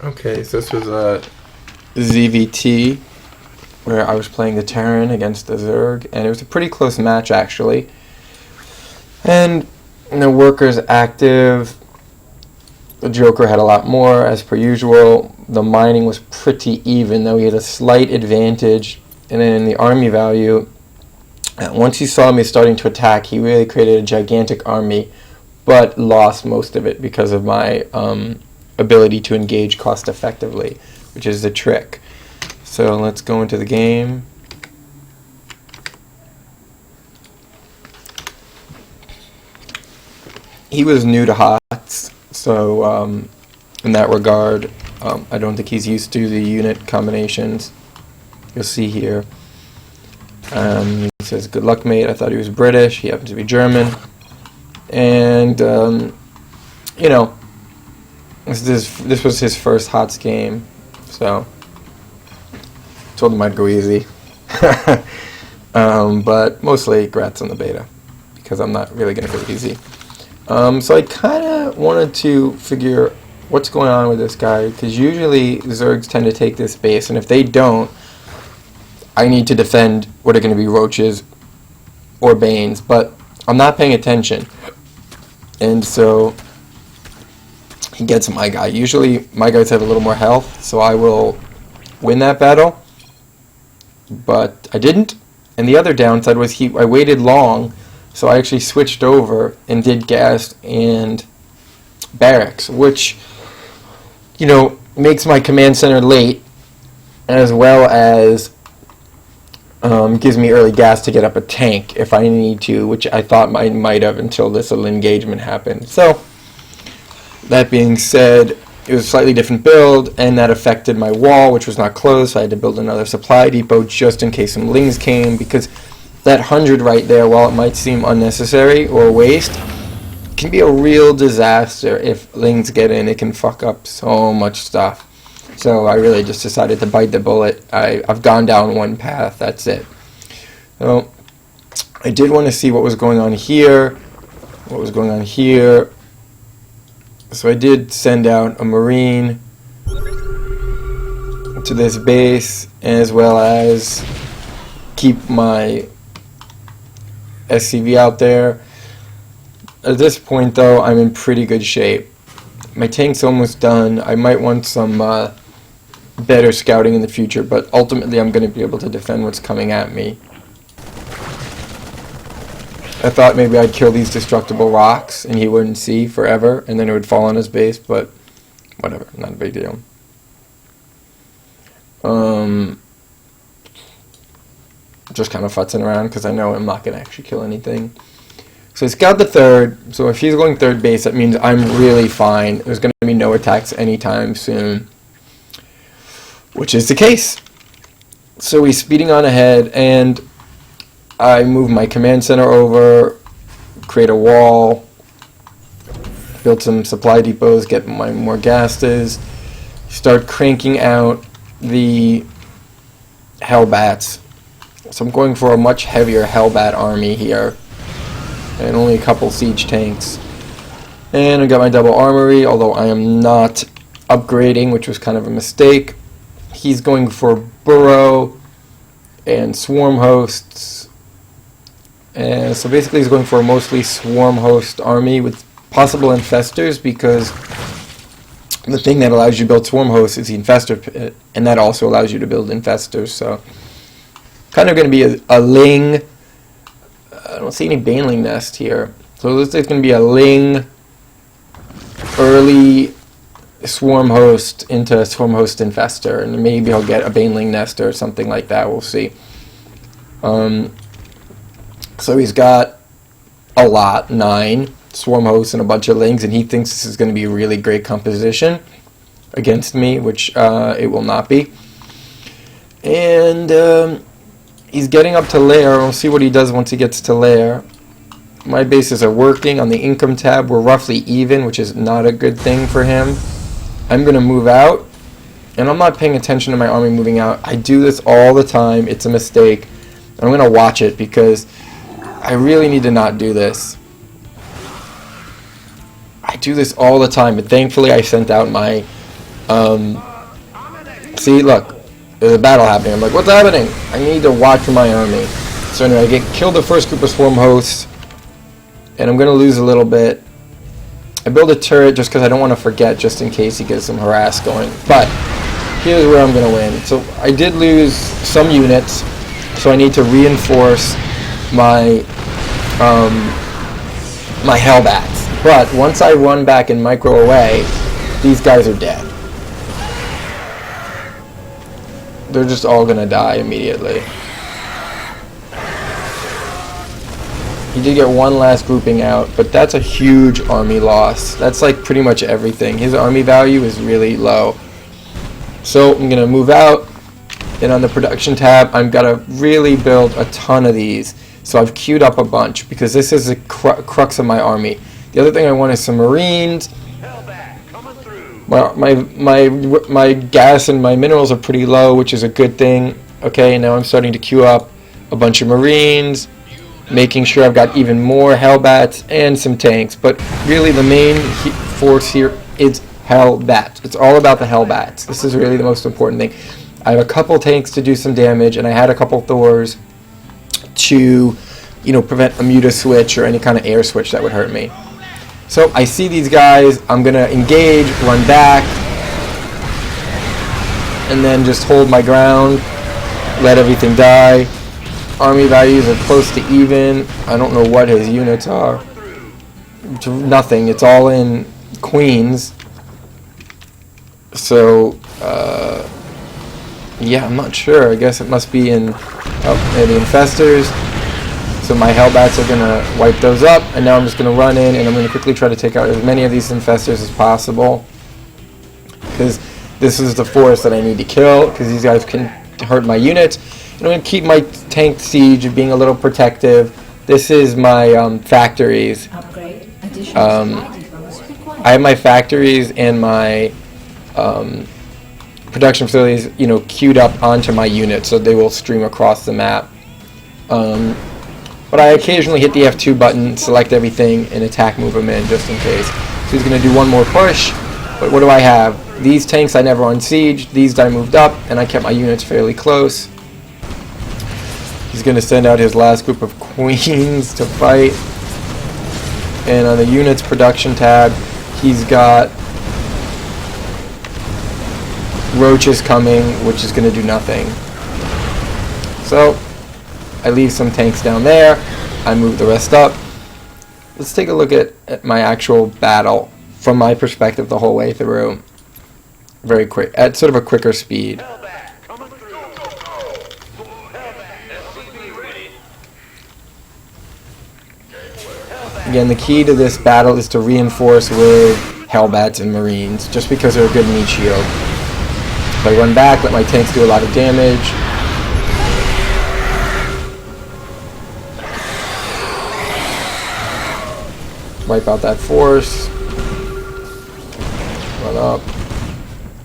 Okay, so this was a ZVT where I was playing the Terran against the Zerg, and it was a pretty close match actually. And the workers active. The Joker had a lot more as per usual. The mining was pretty even, though he had a slight advantage. And then in the army value, once he saw me starting to attack, he really created a gigantic army, but lost most of it because of my ability to engage cost effectively, which is the trick. So let's go into the game. He was new to HotS, so in that regard, I don't think he's used to the unit combinations. You'll see here. He says, "Good luck, mate." I thought he was British. He happens to be German. And, you know, this was his first HotS game, so told him I'd go easy. But mostly grats on the beta, because I'm not really going to go easy. So I kind of wanted to figure what's going on with this guy, because usually Zergs tend to take this base, and if they don't, I need to defend what are going to be Roaches or Banes, but I'm not paying attention. And so he gets my guy. Usually my guys have a little more health, so I will win that battle, but I didn't. And the other downside was I waited long, so I actually switched over and did gas and barracks, which, you know, makes my command center late, as well as gives me early gas to get up a tank if I need to, which I thought I might have until this little engagement happened. So, that being said, it was a slightly different build, and that affected my wall, which was not closed, so I had to build another supply depot just in case some lings came, because that 100 right there, while it might seem unnecessary or waste, can be a real disaster. If lings get in, it can fuck up so much stuff. So I really just decided to bite the bullet. I've gone down one path, that's it. So I did want to see what was going on here, So I did send out a Marine to this base, as well as keep my SCV out there. At this point, though, I'm in pretty good shape. My tank's almost done. I might want some better scouting in the future, but ultimately I'm going to be able to defend what's coming at me. I thought maybe I'd kill these destructible rocks and he wouldn't see forever, and then it would fall on his base, but whatever, not a big deal. Just kind of futzing around because I know I'm not going to actually kill anything. So he's got the third, so if he's going third base, that means I'm really fine. There's going to be no attacks anytime soon, which is the case. So he's speeding on ahead, and I move my command center over, create a wall, build some supply depots, get my more gases, start cranking out the Hellbats. So I'm going for a much heavier Hellbat army here, and only a couple siege tanks. And I got my double armory, although I am not upgrading, which was kind of a mistake. He's going for burrow and swarm hosts. And so basically he's going for a mostly swarm host army with possible infestors, because the thing that allows you to build swarm hosts is the infestor pit, and that also allows you to build infestors. So kind of going to be a ling. I don't see any baneling nest here. So this is going to be a ling early swarm host into swarm host infestor, and maybe I'll get a baneling nest or something like that. We'll see. So he's got a lot, 9 swarm hosts and a bunch of lings, and he thinks this is going to be a really great composition against me, which it will not be. And he's getting up to lair. We'll see what he does once he gets to lair. My bases are working. On the income tab, we're roughly even, which is not a good thing for him. I'm going to move out, and I'm not paying attention to my army moving out. I do this all the time. It's a mistake. I'm going to watch it, because I really need to not do this. I do this all the time, but thankfully I sent out my See, look, there's a battle happening. I'm like, what's happening? I need to watch my army. So anyway, I get killed the first group of swarm hosts, and I'm going to lose a little bit. I build a turret just because I don't want to forget, just in case he gets some harass going. But here's where I'm going to win. So I did lose some units, so I need to reinforce my my Hellbats. But once I run back and micro away, these guys are dead. They're just all going to die immediately. He did get one last grouping out, but that's a huge army loss. That's like pretty much everything. His army value is really low. So I'm going to move out, and on the production tab, I've got to really build a ton of these. So I've queued up a bunch, because this is the crux of my army. The other thing I want is some Marines. My gas and my minerals are pretty low, which is a good thing. Okay, now I'm starting to queue up a bunch of Marines, making sure I've got even more Hellbats and some tanks. But really the main force here is Hellbats. It's all about the Hellbats. This is really the most important thing. I have a couple tanks to do some damage, and I had a couple Thors to, prevent a muta switch or any kind of air switch that would hurt me. So I see these guys, I'm going to engage, run back, and then just hold my ground, let everything die. Army values are close to even. I don't know what his units are. Nothing. It's all in queens. So, yeah, I'm not sure. I guess it must be in maybe infestors. So my Hellbats are going to wipe those up, and now I'm just going to run in, and I'm going to quickly try to take out as many of these infestors as possible, because this is the force that I need to kill, because these guys can hurt my units. And I'm going to keep my tank siege being a little protective. This is my factories. I have my factories and my production facilities, queued up onto my unit, so they will stream across the map. But I occasionally hit the F2 button, select everything, and attack move him in just in case. So he's going to do one more push. But what do I have? These tanks I never unsieged. These I moved up, and I kept my units fairly close. He's going to send out his last group of queens to fight. And on the units production tab, he's got roaches coming, which is going to do nothing. So I leave some tanks down there. I move the rest up. Let's take a look at my actual battle from my perspective the whole way through. Very quick, at sort of a quicker speed. Again, the key to this battle is to reinforce with Hellbats and Marines, just because they're a good meat shield. If I run back, let my tanks do a lot of damage. Wipe out that force. Run up.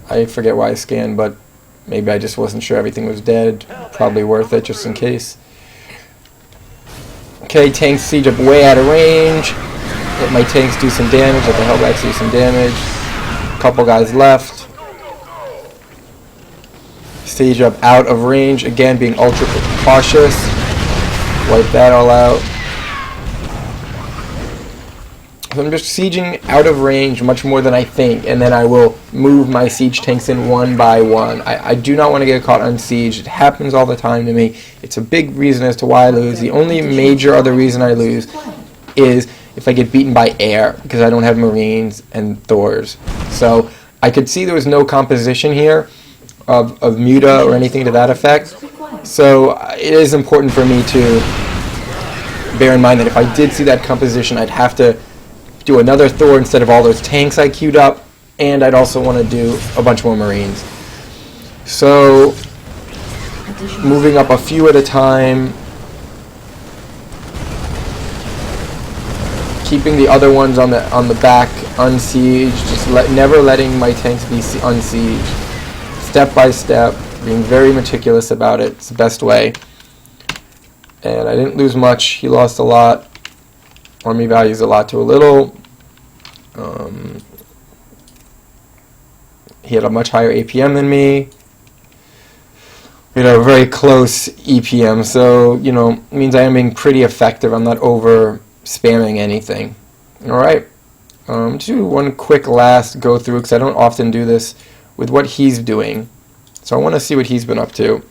I forget why I scanned, but maybe I just wasn't sure everything was dead. Probably worth it, just in case. Okay, tanks siege up way out of range. Let my tanks do some damage. Let the Hellbats do some damage. Couple guys left. Siege up out of range. Again, being ultra cautious. Wipe that all out. So I'm just sieging out of range much more than I think, and then I will move my siege tanks in one by one. I do not want to get caught unsieged. It happens all the time to me. It's a big reason as to why I lose. The only major other reason I lose is if I get beaten by air, because I don't have Marines and Thors. So I could see there was no composition here of muta or anything to that effect. So it is important for me to bear in mind that if I did see that composition, I'd have to do another Thor instead of all those tanks I queued up, and I'd also want to do a bunch more Marines. So moving up a few at a time, keeping the other ones on the back unsieged, just never letting my tanks be unsieged, step by step, being very meticulous about it. It's the best way. And I didn't lose much. He lost a lot. Army values a lot to a little. He had a much higher APM than me. You know, very close EPM, so, you know, it means I am being pretty effective. I'm not over spamming anything. Alright, just do one quick last go through, because I don't often do this with what he's doing. So I want to see what he's been up to.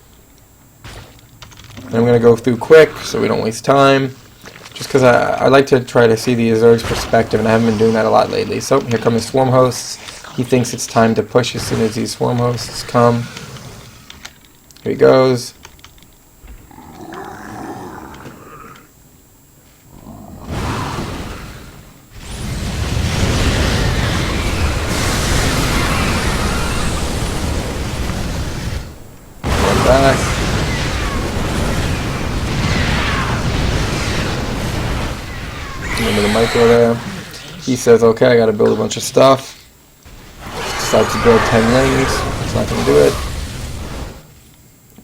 And I'm going to go through quick, so we don't waste time. Just because I like to try to see the Zerg's perspective, and I haven't been doing that a lot lately. So, here come his swarm hosts. He thinks it's time to push as soon as these swarm hosts come. Here he goes. One back. Remember the micro there. He says, okay, I gotta build a bunch of stuff. Decides to build 10 lings. It's not gonna do it.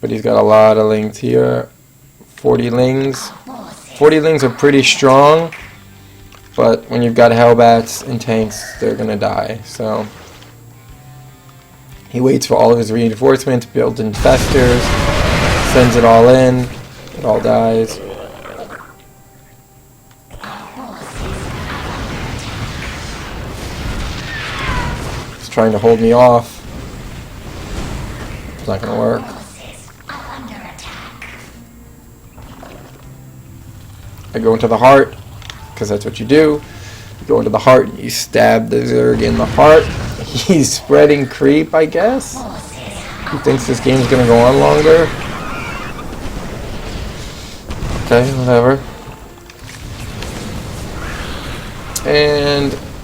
But he's got a lot of lings here. 40 lings. 40 lings are pretty strong, but when you've got Hellbats and tanks, they're gonna die. So he waits for all of his reinforcements, builds infestors, sends it all in, it all dies. He's trying to hold me off. It's not gonna work. I go into the heart, because that's what you do. You go into the heart and you stab the Zerg in the heart. He's spreading creep, I guess. He thinks this game's gonna go on longer. Okay, whatever. And